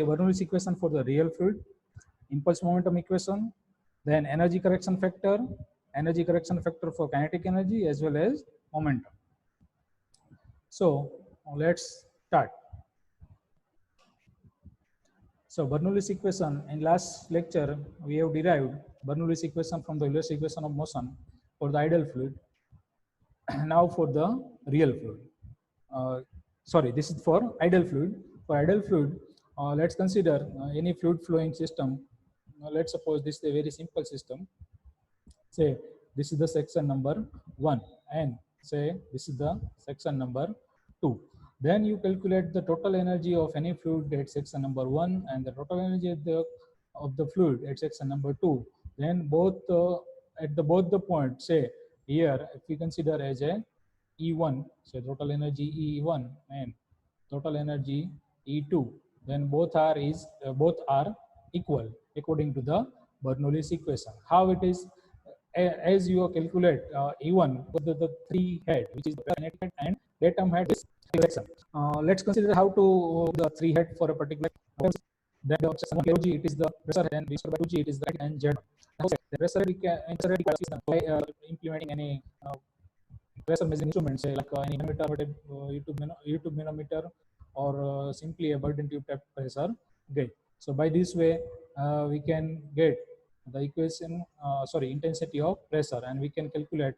Bernoulli's equation for the real fluid, impulse momentum equation, then energy correction factor for kinetic energy as well as momentum. So let's start. So Bernoulli's equation, in last lecture we have derived Bernoulli's equation from the Euler's equation of motion for the ideal fluid. Now for the real fluid. Sorry, this is for ideal fluid. For ideal fluid, let's consider any fluid flowing system. Let's suppose this is a very simple system. Say this is the section number 1 and say this is the section number 2. Then you calculate the total energy of any fluid at section number 1 and the total energy of the fluid at section number 2. Then both at both the points, say here if we consider as a E1, so total energy E1 and total energy E2, then both are equal according to the Bernoulli's equation. How it is? As you calculate E1 for the three head, which is the kinetic head and datum head is direction. Let's consider how to the three head for a particular. Then the kg it is the pressure head and V square by 2g it is the height and z. The pressure head by implementing any pressure measuring instrument, say like any manometer, YouTube manometer, or simply a Burden tube type pressure gauge. So by this way, we can get the equation, intensity of pressure, and we can calculate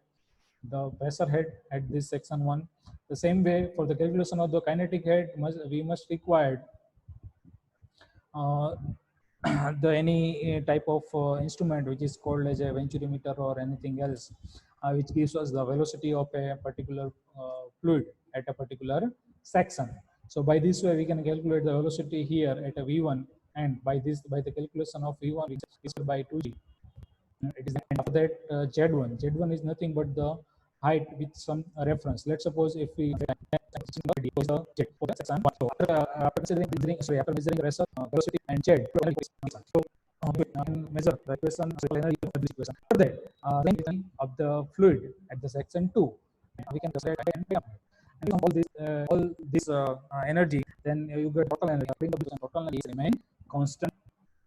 the pressure head at this section 1. The same way for the calculation of the kinetic head, we must require any type of instrument which is called as a venturimeter or anything else, which gives us the velocity of a particular fluid at a particular section. So by this way we can calculate the velocity here at a V1, and by the calculation of V1 which is by 2g, it is after that Z1 is nothing but the height with some reference. Let's suppose if we after measuring pressure, velocity and Z, so measure the equation energy of this equation. After that, then of the fluid at the section 2, we can calculate and all this energy, then you get total energy. Total energy remain constant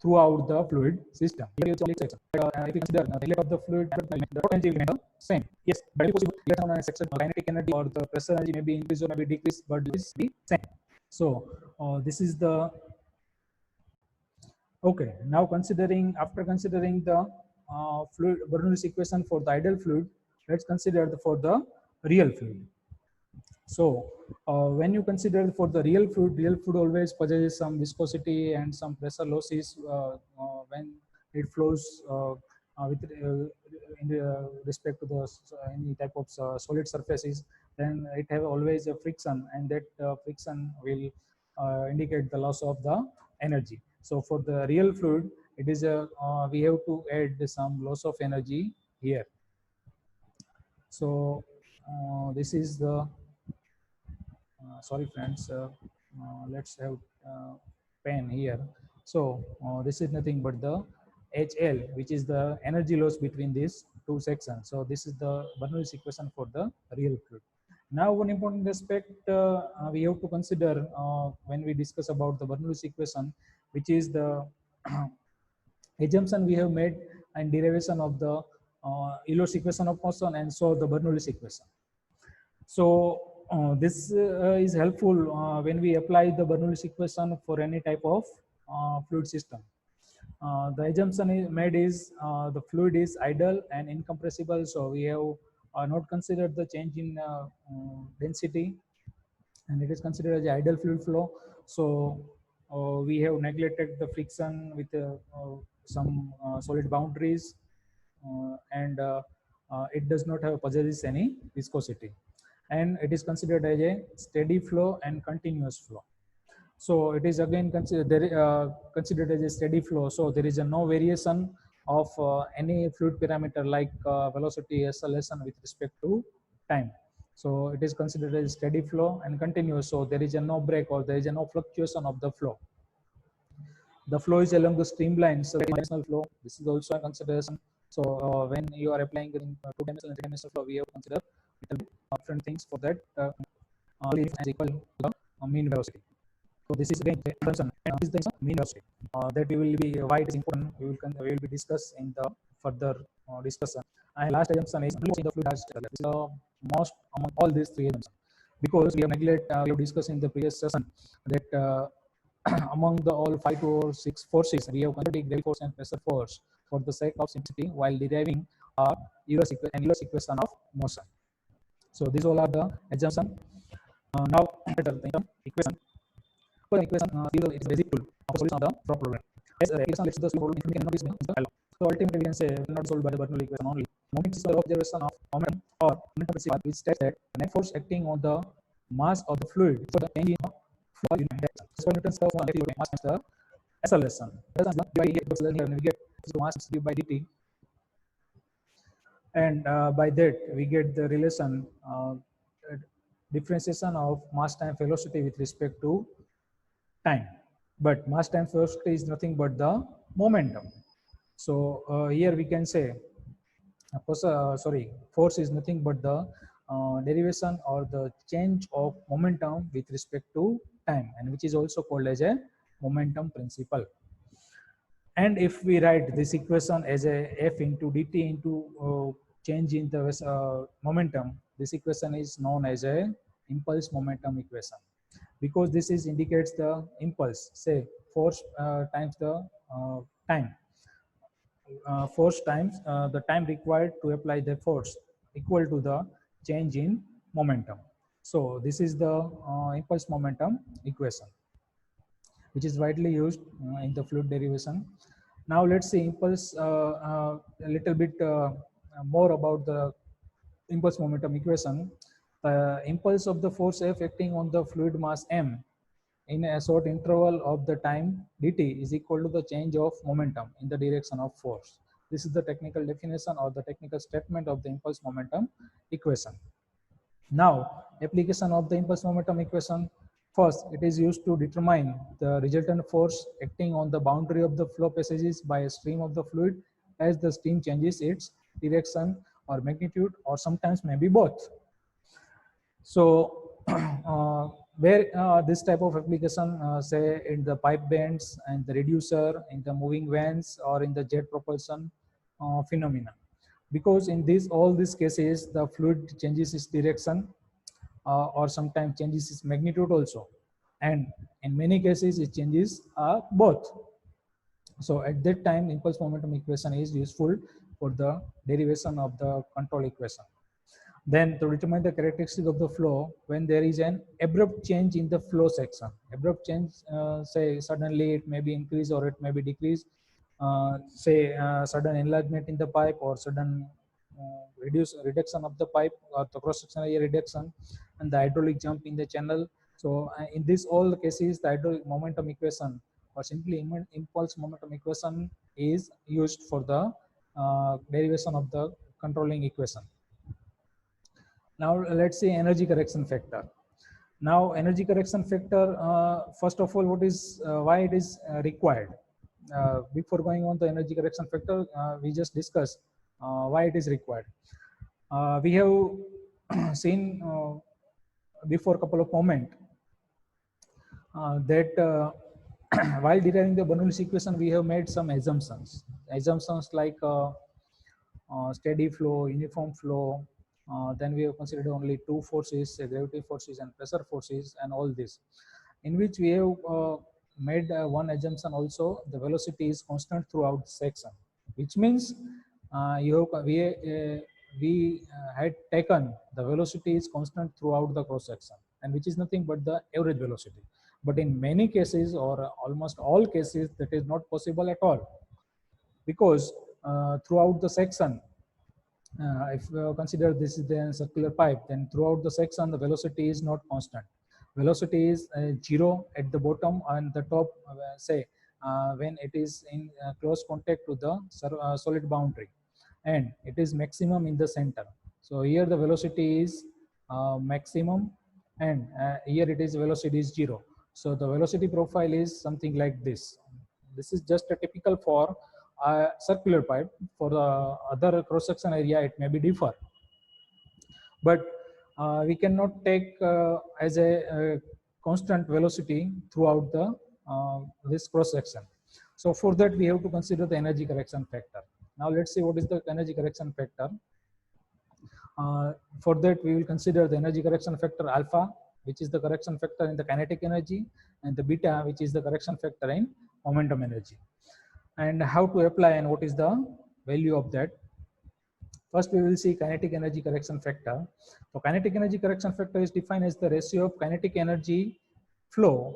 throughout the fluid system. Here you only section. If you consider the relate of the fluid, the total energy will remain the same. Yes, but possible later on a section kinetic energy or the pressure energy may be increased or may be decreased, but this is the same. So this is the okay. Now after considering the fluid Bernoulli's equation for the ideal fluid, let's consider for the real fluid. So when you consider for the real fluid always possesses some viscosity and some pressure losses when it flows in respect to the any type of solid surfaces. Then it have always a friction, and that friction will indicate the loss of the energy. So for the real fluid, it is a we have to add some loss of energy here. So this is the sorry friends, let's have pen here. So this is nothing but the HL, which is the energy loss between these two sections. So this is the Bernoulli's equation for the real fluid. Now one important aspect we have to consider when we discuss about the Bernoulli's equation, which is the assumption we have made and derivation of the Euler's equation of motion and so the Bernoulli's equation. So this is helpful when we apply the Bernoulli's equation for any type of fluid system. The assumption made is the fluid is idle and incompressible, so we have not considered the change in density, and it is considered as idle fluid flow. So we have neglected the friction with some solid boundaries, and it does not have possesses any viscosity, and it is considered as a steady flow and continuous flow. So it is again considered as a steady flow. So there is no variation of any fluid parameter like velocity, acceleration with respect to time. So it is considered as steady flow and continuous. So there is no break or there is no fluctuation of the flow. The flow is along the streamline, so dimensional flow. This is also a consideration. So when you are applying in two-dimensional and three-dimensional flow, we have considered different things for that. Is equal to the mean velocity. So this is again the assumption. This is the mean velocity that we will be why it is important. We will be discussed in the further discussion. And last assumption is the fluid has this is the most among all these three assumptions, because we have discussed in the previous session that among the all 5 or 6 forces, we have considered gravity force and pressure force for the sake of simplicity while deriving Euler's equation of motion. So these all are the assumptions. Now the equation. So equation it is basic tool of solution of the problem. As equation lets the problem cannot be solved. So ultimately we can say not solved by the Bernoulli equation only. Moment is the observation of momentum or momentum principle, which states that the net force acting on the mass of the fluid for the change in flow unit direction. So Newton's law for mass times the acceleration. We get mass due by dt, and by that we get the relation differentiation of mass times velocity with respect to time. But mass times velocity is nothing but the momentum. So here we can say force is nothing but the derivation or the change of momentum with respect to time, and which is also called as a momentum principle. And if we write this equation as a f into dt into change in the momentum, this equation is known as a impulse momentum equation, because this is indicates the impulse, say force times the time, force times the time required to apply the force equal to the change in momentum. So this is the impulse momentum equation, which is widely used in the fluid derivation. Now let's see impulse a little bit more about the impulse momentum equation. The impulse of the force F acting on the fluid mass m in a short interval of the time dt is equal to the change of momentum in the direction of force. This is the technical definition or the technical statement of the impulse momentum equation. Now, application of the impulse momentum equation. First, it is used to determine the resultant force acting on the boundary of the flow passages by a stream of the fluid as the stream changes its direction or magnitude, or sometimes maybe both. So, where this type of application, say in the pipe bands and the reducer, in the moving vans, or in the jet propulsion phenomena, because in all these cases the fluid changes its direction or sometimes changes its magnitude also, and in many cases it changes both. So at that time impulse momentum equation is useful for the derivation of the control equation. Then to determine the characteristic of the flow when there is an abrupt change in the flow section. Abrupt change, say suddenly it may be increase or it may be decrease, say sudden enlargement in the pipe or sudden reduction of the pipe or the cross-sectional area reduction, and the hydraulic jump in the channel. So in this all the cases the hydraulic momentum equation or simply impulse momentum equation is used for the derivation of the controlling equation. Now let's see energy correction factor. Now energy correction factor, first of all, what is why it is required. Before going on the energy correction factor, we just discussed why it is required. We have seen before a couple of moments that while deriving the Bernoulli's equation, we have made some assumptions. Assumptions like steady flow, uniform flow. Then we have considered only two forces, gravity forces and pressure forces, and all this, in which we have made one assumption also: the velocity is constant throughout the section, which means we had taken the velocity is constant throughout the cross section, and which is nothing but the average velocity. But in many cases or almost all cases that is not possible at all, because throughout the section, if consider this is the circular pipe, then throughout the section the velocity is not constant. Velocity is 0 at the bottom and the top, say when it is in close contact to the solid boundary, and it is maximum in the center. So here the velocity is maximum, and here it is velocity is 0. So the velocity profile is something like this. This is just a typical for a circular pipe. For the other cross section area it may be differ, but we cannot take as a constant velocity throughout the this cross section. So for that we have to consider the energy correction factor. Now let's see what is the energy correction factor. For that we will consider the energy correction factor alpha, which is the correction factor in the kinetic energy, and the beta, which is the correction factor in momentum energy. And how to apply and what is the value of that. First we will see kinetic energy correction factor. So kinetic energy correction factor is defined as the ratio of kinetic energy flow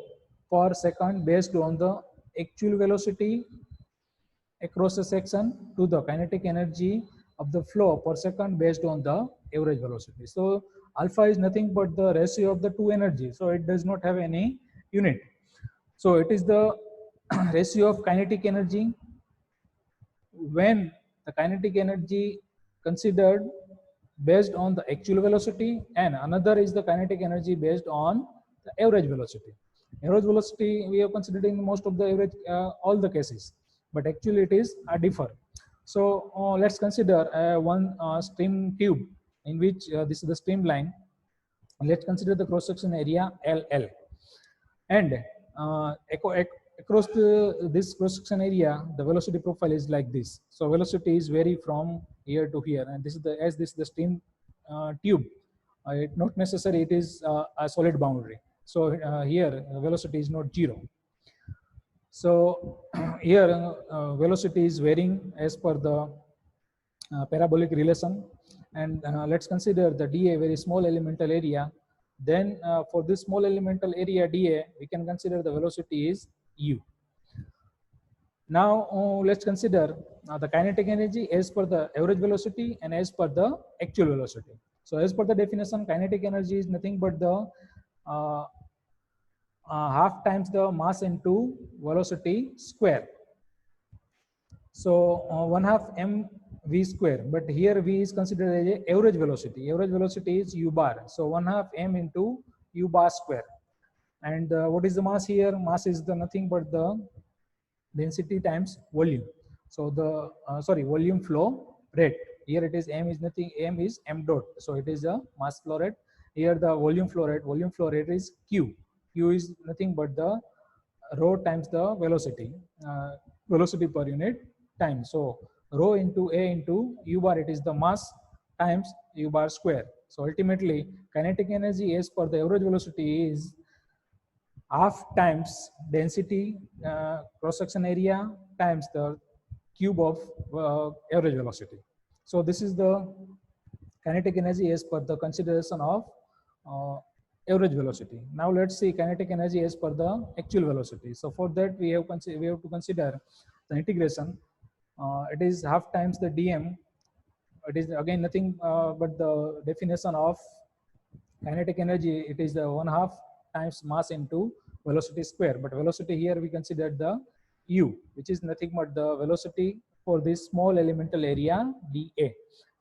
per second based on the actual velocity across a section to the kinetic energy of the flow per second based on the average velocity. So alpha is nothing but the ratio of the two energies. So it does not have any unit. So it is the ratio of kinetic energy when the kinetic energy considered based on the actual velocity, and another is the kinetic energy based on the average velocity. Average velocity we have considered in most of the average all the cases, but actually it is differ. So let's consider one stream tube in which this is the streamline. Let's consider the cross section area LL, and across this cross section area the velocity profile is like this. So velocity is vary from here to here, and this is the as this is the stream tube, it not necessary it is a solid boundary. So here velocity is not zero. So here velocity is varying as per the parabolic relation. And let's consider the dA very small elemental area. Then for this small elemental area dA, we can consider the velocity is u. Now let's consider the kinetic energy as per the average velocity and as per the actual velocity. So as per the definition, kinetic energy is nothing but the half times the mass into velocity square. So 1/2 mv square, but here v is considered as a average velocity. Average velocity is u bar. So 1/2 m into u bar square. And what is the mass here? Mass is the nothing but the density times volume. So the volume flow rate. Here it is m is nothing, m is m dot. So it is the mass flow rate. Here the volume flow rate. Volume flow rate is q. Q is nothing but the rho times the velocity, velocity per unit time. So rho into a into u bar, it is the mass times u bar square. So ultimately kinetic energy as per the average velocity is half times density cross section area times the cube of average velocity. So this is the kinetic energy as per the consideration of average velocity. Now let's see kinetic energy as per the actual velocity. So for that we have to consider the integration. It is half times the dm. It is again nothing but the definition of kinetic energy. It is the 1/2 times mass into velocity square. But velocity here we consider the u, which is nothing but the velocity for this small elemental area dA.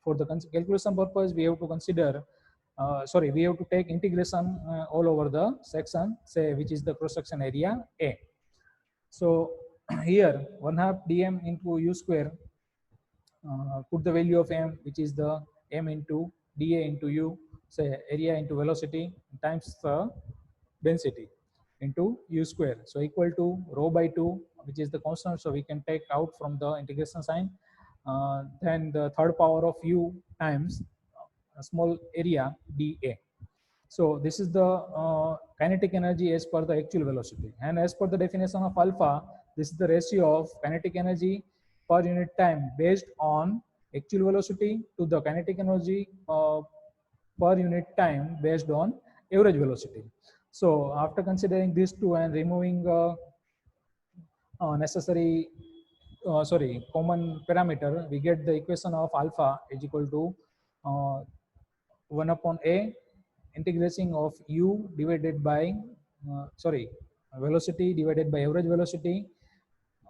For the calculation purpose, we have to consider we have to take integration all over the section, say which is the cross section area A. So here 1/2 dm into u square, put the value of m, which is the m into dA into u, say area into velocity times the density into u square. So equal to rho by 2, which is the constant. So we can take out from the integration sign. Then the third power of u times a small area dA. So this is the kinetic energy as per the actual velocity. And as per the definition of alpha, this is the ratio of kinetic energy per unit time based on actual velocity to the kinetic energy per unit time based on average velocity. So after considering these two and removing necessary common parameter, we get the equation of alpha is equal to 1 upon a integration of u divided by velocity divided by average velocity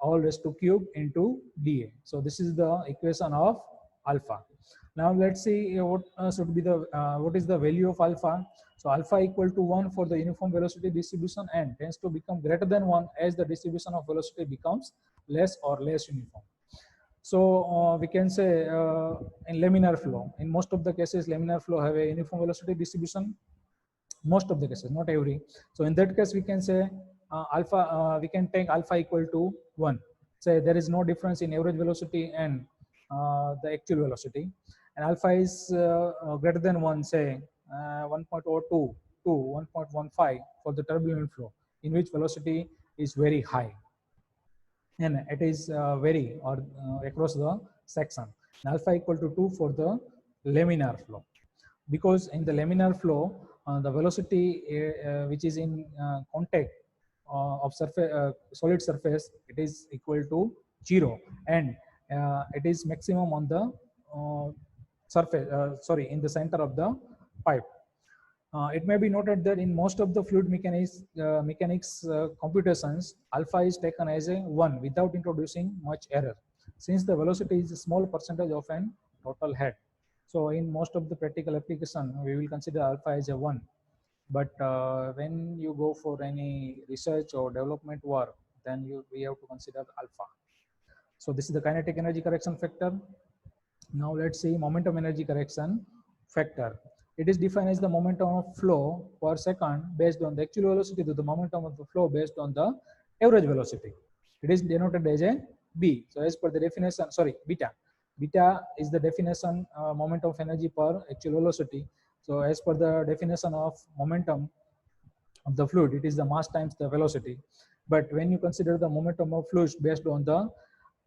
all raised to cube into dA. So this is the equation of alpha. Now let's see what should be the what is the value of alpha. So alpha equal to 1 for the uniform velocity distribution and tends to become greater than 1 as the distribution of velocity becomes less or less uniform. So we can say in laminar flow, in most of the cases laminar flow have a uniform velocity distribution, most of the cases, not every. So in that case, we can say we can take alpha equal to 1. Say there is no difference in average velocity and the actual velocity, and alpha is greater than 1, say 1.02 to 1.15 for the turbulent flow, in which velocity is very high and it is vary or across the section. And alpha equal to 2 for the laminar flow, because in the laminar flow, the velocity which is in contact of surface, solid surface, it is equal to 0, and it is maximum on the surface, in the center of the pipe. It may be noted that in most of the fluid mechanics computations, alpha is taken as a 1 without introducing much error, since the velocity is a small percentage of an total head. So in most of the practical application, we will consider alpha as a 1. But when you go for any research or development work, then we have to consider alpha. So this is the kinetic energy correction factor. Now let's see momentum energy correction factor. It is defined as the momentum of flow per second based on the actual velocity to the momentum of the flow based on the average velocity. It is denoted as a B. So as per the definition, beta. Beta is the definition momentum of energy per actual velocity. So as per the definition of momentum of the fluid, it is the mass times the velocity. But when you consider the momentum of fluids based on the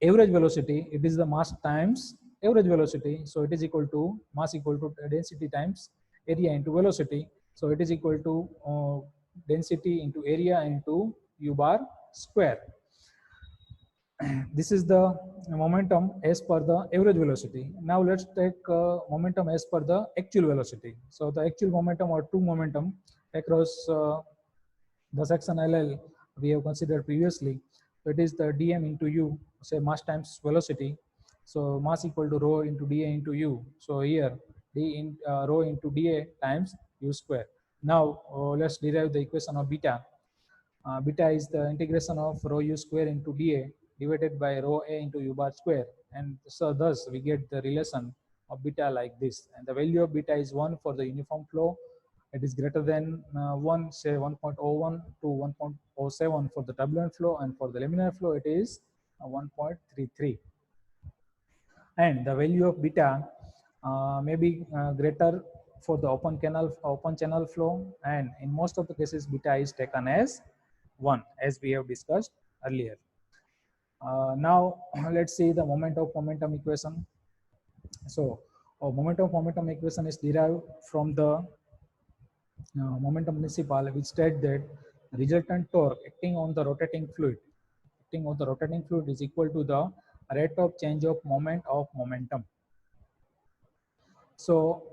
average velocity, it is the mass times average velocity. So it is equal to mass equal to density times area into velocity. So it is equal to density into area into u bar square. This is the momentum as per the average velocity. Now let's take momentum as per the actual velocity. So the actual momentum or true momentum across the section LL we have considered previously. So it is the dm into u, say mass times velocity. So mass equal to rho into dA into u. So here d in rho into dA times u square. Now let's derive the equation of beta. Beta is the integration of rho u square into dA divided by rho a into u bar square, and so thus we get the relation of beta like this, and the value of beta is 1 for the uniform flow. It is greater than 1, say 1.01 to 1.07 for the turbulent flow, and for the laminar flow it is 1.33. And the value of beta may be greater for the open channel flow, and in most of the cases beta is taken as 1, as we have discussed earlier. Now let's see the moment of momentum equation. So moment of momentum equation is derived from the momentum principle, which states that resultant torque acting on the rotating fluid is equal to the rate of change of moment of momentum. So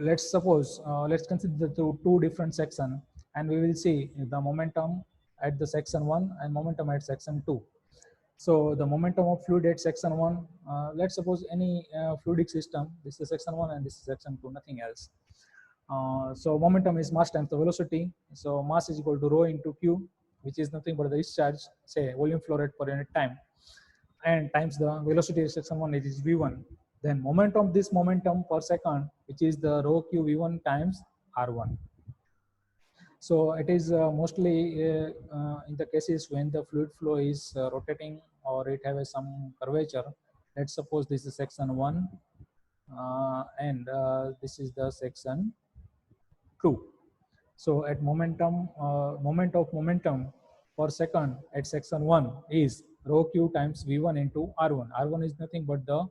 let's consider the two different sections, and we will see the momentum at the section 1 and momentum at section 2. So the momentum of fluid at section 1, let's suppose any fluidic system. This is section 1 and this is section 2, nothing else. So momentum is mass times the velocity. So mass is equal to rho into q, which is nothing but the discharge, say volume flow rate per unit time, and times the velocity at section 1, it is v1. Then this momentum per second, which is the rho q v1 times r1. So it is mostly in the cases when the fluid flow is rotating or it has some curvature. Let's suppose this is section 1 and this is the section 2. So at moment of momentum per second at section 1 is rho q times v1 into r1. R1 is nothing but the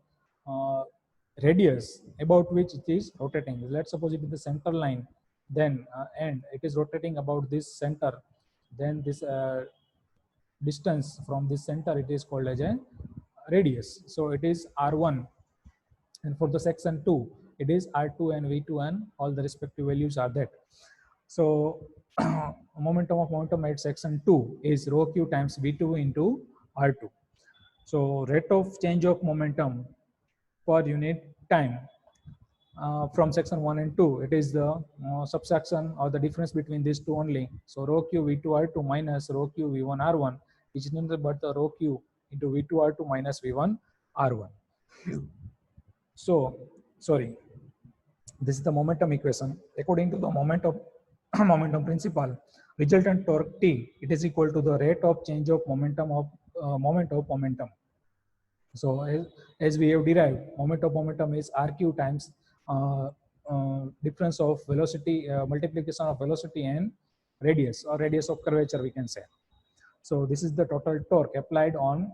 radius about which it is rotating. Let's suppose it is the center line, then and it is rotating about this center, then this distance from this center, it is called as a radius. So it is r1, and for the section 2 it is r2 and v2, and all the respective values are that. So momentum of momentum at section 2 is rho q times v2 into r2. So rate of change of momentum per unit time from section 1 and 2, it is the subtraction or the difference between these two only. So rho q v2 r2 minus rho q v1 r1, which is nothing but the rho q into v2 r2 minus v1 r1. So this is the momentum equation. According to the momentum momentum principle. Resultant torque T, it is equal to the rate of change of momentum of moment of momentum. So as we have derived, moment of momentum is RQ times difference of velocity, multiplication of velocity and radius, or radius of curvature we can say. So this is the total torque applied on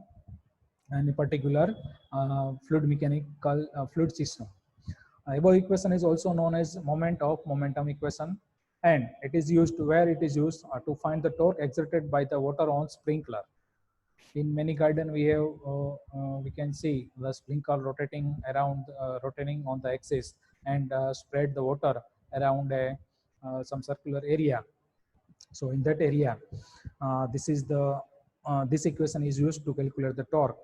any particular fluid mechanical fluid system. Above equation is also known as moment of momentum equation, and it is used where it is used to find the torque exerted by the water on sprinkler. In many garden we can see the sprinkler rotating around, rotating on the axis, and spread the water around some circular area. So in that area, this equation is used to calculate the torque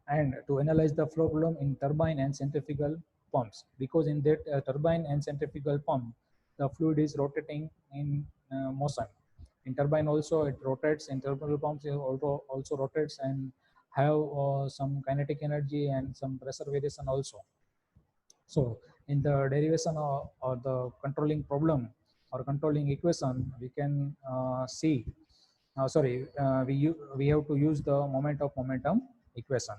and to analyze the flow problem in turbine and centrifugal pumps, because in that turbine and centrifugal pump the fluid is rotating in motion. In turbine also it rotates, in centrifugal pumps it also rotates and have some kinetic energy and some pressure variation also. So in the derivation or the controlling problem or controlling equation, we can see, we have to use the moment of momentum equation.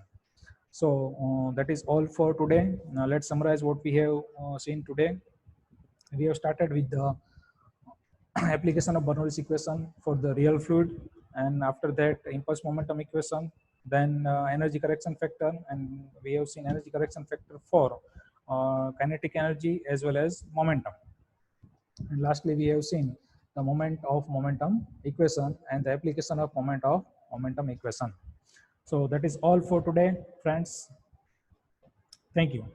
So that is all for today. Now let's summarize what we have seen today. We have started with the application of Bernoulli's equation for the real fluid, and after that impulse momentum equation, then energy correction factor, and we have seen energy correction factor for kinetic energy as well as momentum. And lastly, we have seen the moment of momentum equation and the application of moment of momentum equation. So that is all for today, friends. Thank you.